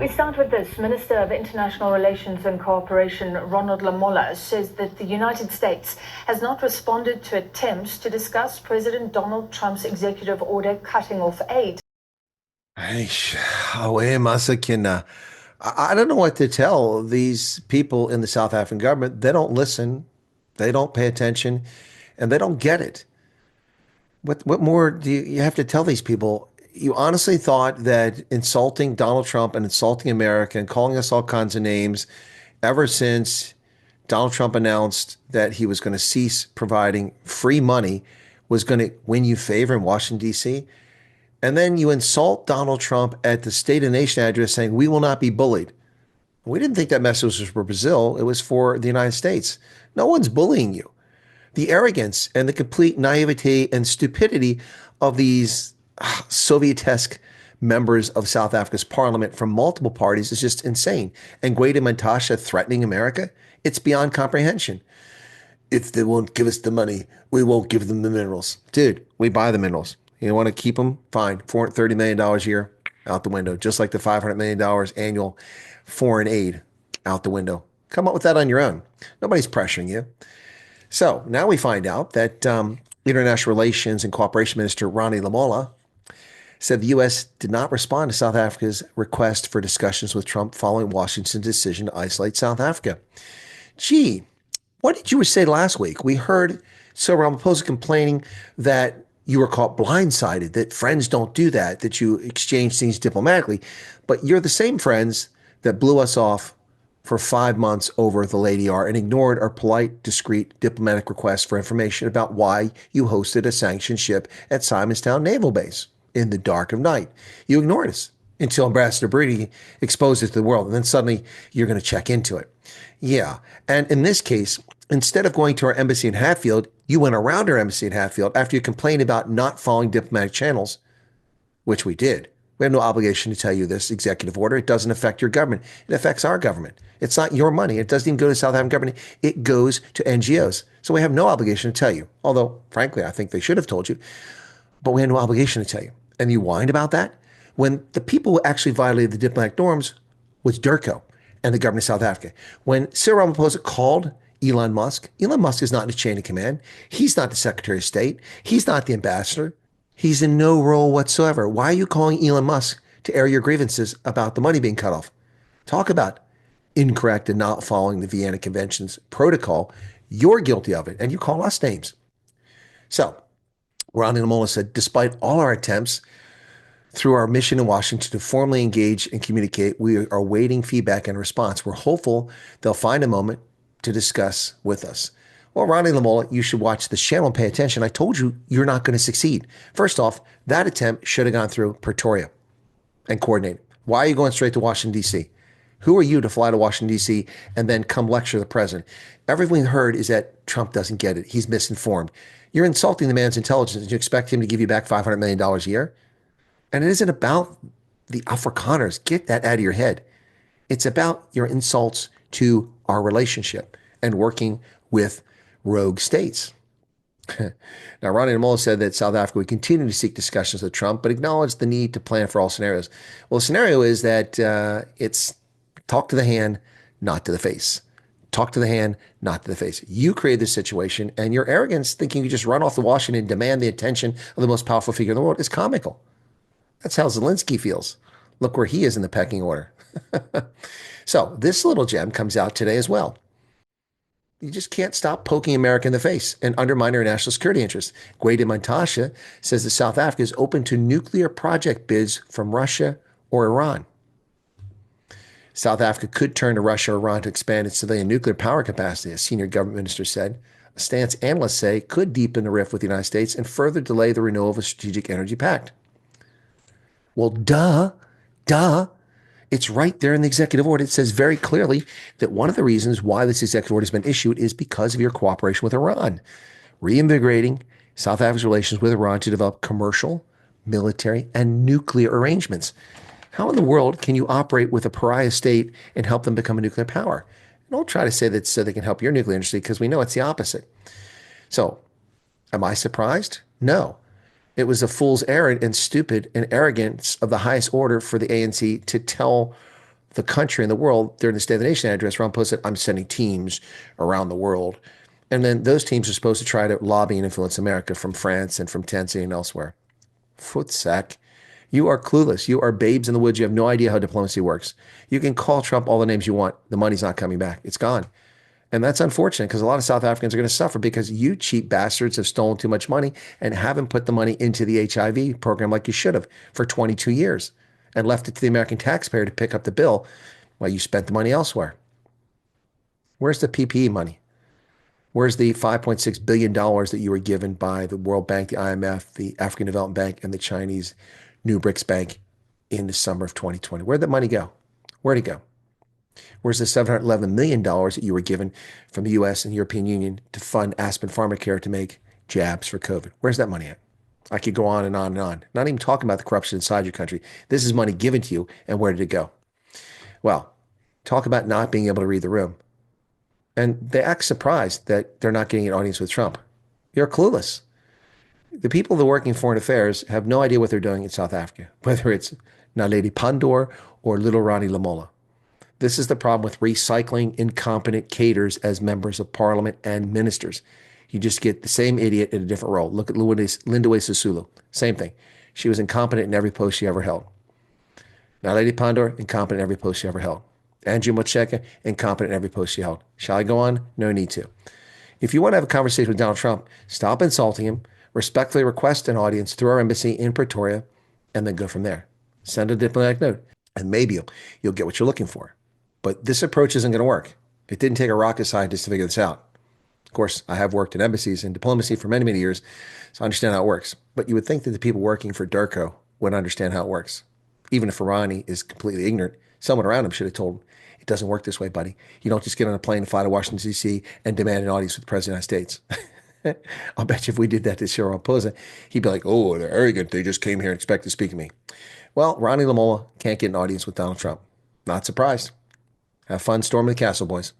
We start with this. Minister of International Relations and Cooperation, Ronald Lamola, says that the United States has not responded to attempts to discuss President Donald Trump's executive order cutting off aid. I don't know what to tell these people in the South African government. They don't listen, they don't pay attention, and they don't get it. What more do you have to tell these people? You honestly thought that insulting Donald Trump and insulting America and calling us all kinds of names ever since Donald Trump announced that he was going to cease providing free money was going to win you favor in Washington, D.C.? And then you insult Donald Trump at the State of the Nation address saying, we will not be bullied. We didn't think that message was for Brazil. It was for the United States. No one's bullying you. The arrogance and the complete naivete and stupidity of these Soviet-esque members of South Africa's parliament from multiple parties is just insane. And Bezuidenhout threatening America, it's beyond comprehension. If they won't give us the money, we won't give them the minerals. Dude, we buy the minerals. You want to keep them? Fine. $430 million a year, out the window. Just like the $500 million annual foreign aid, out the window. Come up with that on your own. Nobody's pressuring you. So now we find out that International Relations and Cooperation Minister Ronnie Lamola said the U.S. did not respond to South Africa's request for discussions with Trump following Washington's decision to isolate South Africa. Gee, what did you say last week? We heard Cyril Ramaphosa complaining that you were caught blindsided, that friends don't do that you exchange things diplomatically. But you're the same friends that blew us off for 5 months over the Lady R and ignored our polite, discreet diplomatic requests for information about why you hosted a sanctioned ship at Simonstown Naval Base in the dark of night. You ignored us until Ambassador Brady exposed it to the world. And then suddenly you're going to check into it. Yeah. And in this case, instead of going to our embassy in Hatfield, you went around our embassy in Hatfield after you complained about not following diplomatic channels, which we did. We have no obligation to tell you this executive order. It doesn't affect your government. It affects our government. It's not your money. It doesn't even go to the South African government. It goes to NGOs. So we have no obligation to tell you. Although, frankly, I think they should have told you. But we had no obligation to tell you. And you whined about that? When the people who actually violated the diplomatic norms was Durko and the government of South Africa. When Cyril Ramaphosa called Elon Musk is not in the chain of command. He's not the Secretary of State. He's not the ambassador. He's in no role whatsoever. Why are you calling Elon Musk to air your grievances about the money being cut off? Talk about incorrect and not following the Vienna Convention's protocol. You're guilty of it, and you call us names. So, Ronnie Lamola said, despite all our attempts through our mission in Washington to formally engage and communicate, we are awaiting feedback and response. We're hopeful they'll find a moment to discuss with us. Well, Ronnie Lamola, you should watch this channel and pay attention. I told you you're not going to succeed. First off, that attempt should have gone through Pretoria and coordinated. Why are you going straight to Washington, D.C.? Who are you to fly to Washington, D.C. and then come lecture the president? Everything we heard is that Trump doesn't get it. He's misinformed. You're insulting the man's intelligence and you expect him to give you back $500 million a year? And it isn't about the Afrikaners. Get that out of your head. It's about your insults to our relationship and working with rogue states. Now, Ronnie Lamola said that South Africa would continue to seek discussions with Trump, but acknowledged the need to plan for all scenarios. Well, the scenario is that it's talk to the hand, not to the face. Talk to the hand, not to the face. You created this situation, and your arrogance, thinking you just run off to Washington and demand the attention of the most powerful figure in the world, is comical. That's how Zelensky feels. Look where he is in the pecking order. So this little gem comes out today as well. You just can't stop poking America in the face and undermine our national security interests. Bezuidenhout says that South Africa is open to nuclear project bids from Russia or Iran. South Africa could turn to Russia or Iran to expand its civilian nuclear power capacity, a senior government minister said. A stance analysts say could deepen the rift with the United States and further delay the renewal of a strategic energy pact. Well, duh. It's right there in the executive order. It says very clearly that one of the reasons why this executive order has been issued is because of your cooperation with Iran, reinvigorating South Africa's relations with Iran to develop commercial, military, and nuclear arrangements. How in the world can you operate with a pariah state and help them become a nuclear power? Don't try to say that so they can help your nuclear industry, because we know it's the opposite. So, am I surprised? No. It was a fool's errand and stupid and arrogance of the highest order for the ANC to tell the country and the world. During the State of the Nation address, Ron Paul said, I'm sending teams around the world. And then those teams are supposed to try to lobby and influence America from France and from Tanzania and elsewhere. Footsack. You are clueless. You are babes in the woods. You have no idea how diplomacy works. You can call Trump all the names you want. The money's not coming back. It's gone. And that's unfortunate because a lot of South Africans are going to suffer because you cheap bastards have stolen too much money and haven't put the money into the HIV program like you should have for 22 years and left it to the American taxpayer to pick up the bill while you spent the money elsewhere. Where's the PPE money? Where's the $5.6 billion that you were given by the World Bank, the IMF, the African Development Bank, and the Chinese New BRICS Bank in the summer of 2020? Where'd that money go? Where'd it go? Where's the $711 million that you were given from the US and European Union to fund Aspen Pharmacare to make jabs for COVID? Where's that money at? I could go on and on and on. Not even talking about the corruption inside your country. This is money given to you, and where did it go? Well, talk about not being able to read the room. And they act surprised that they're not getting an audience with Trump. You're clueless. The people that work in foreign affairs have no idea what they're doing in South Africa, whether it's Naledi Pandor or Little Ronnie Lamola. This is the problem with recycling incompetent cadres as members of parliament and ministers. You just get the same idiot in a different role. Look at Lindiwe Sisulu. Same thing. She was incompetent in every post she ever held. Naledi Pandor, incompetent in every post she ever held. Andrew Mocheka, incompetent in every post she held. Shall I go on? No need to. If you want to have a conversation with Donald Trump, stop insulting him, respectfully request an audience through our embassy in Pretoria, and then go from there. Send a diplomatic note, and maybe you'll get what you're looking for. But this approach isn't going to work. It didn't take a rocket scientist to figure this out. Of course, I have worked in embassies and diplomacy for many, many years, so I understand how it works. But you would think that the people working for Durko would understand how it works. Even if Irani is completely ignorant, someone around him should have told him, it doesn't work this way, buddy. You don't just get on a plane and fly to Washington, D.C. and demand an audience with the President of the United States. I'll bet you if we did that to Cyril Ramaphosa, he'd be like, oh, they're arrogant. They just came here and expect to speak to me. Well, Ronnie Lamola can't get an audience with Donald Trump. Not surprised. Have fun storming the castle, boys.